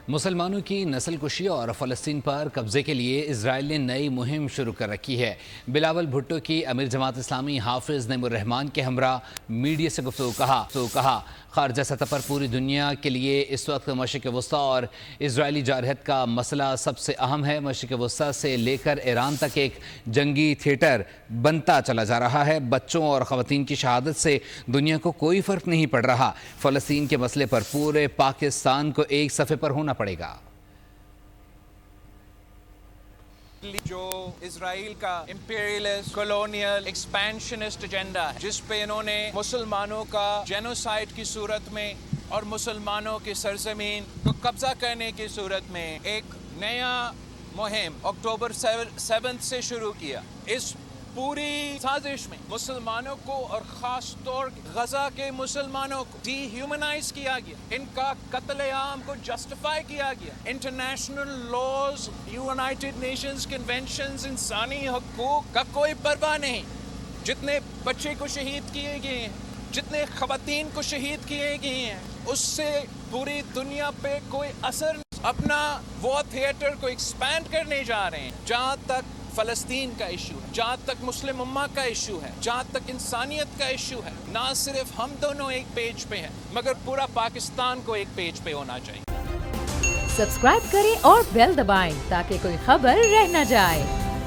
مسلمانوں کی نسل کشی اور فلسطین پر قبضے کے لیے اسرائیل نے نئی مہم شروع کر رکھی ہے۔ بلاول بھٹو کی امیر جماعت اسلامی حافظ نعیم الرحمان کے ہمراہ میڈیا سے گفتگو کہا خارجہ سطح پر پوری دنیا کے لیے اس وقت مشرق وسطیٰ اور اسرائیلی جارحیت کا مسئلہ سب سے اہم ہے۔ مشرق وسطیٰ سے لے کر ایران تک ایک جنگی تھیٹر بنتا چلا جا رہا ہے۔ بچوں اور خواتین کی شہادت سے دنیا کو کوئی فرق نہیں پڑ رہا۔ فلسطین کے مسئلے پر پورے پاکستان کو ایک صفحے پر ہونا پڑے گا۔ جو اسرائیل کا امپیریلسٹ کولونیل ایکسپینشنسٹ ایجنڈا ہے، جس پہ انہوں نے مسلمانوں کا جینوسائیڈ کی صورت میں اور مسلمانوں کی سرزمین کو قبضہ کرنے کی صورت میں ایک نیا مہم اکتوبر 7 سے شروع کیا۔ اس پوری سازش میں مسلمانوں کو اور خاص طور غزہ کے مسلمانوں کو ڈی ہیومنائز کیا گیا، ان کا قتل عام کو جسٹیفائی کیا گیا۔ International laws, United nations conventions, انسانی حقوق کا کوئی پرواہ نہیں۔ جتنے بچے کو شہید کیے گئے ہیں، جتنے خواتین کو شہید کیے گئے ہیں، اس سے پوری دنیا پہ کوئی اثر نہیں۔ اپنا وہ تھیٹر کو ایکسپینڈ کرنے جا رہے ہیں۔ جہاں تک فلسطین کا ایشو ہے، جہاں تک مسلم امہ کا ایشو ہے، جہاں تک انسانیت کا ایشو ہے، نہ صرف ہم دونوں ایک پیج پہ ہیں مگر پورا پاکستان کو ایک پیج پہ ہونا چاہیے۔ سبسکرائب کریں اور بیل دبائیں تاکہ کوئی خبر رہ نہ جائے۔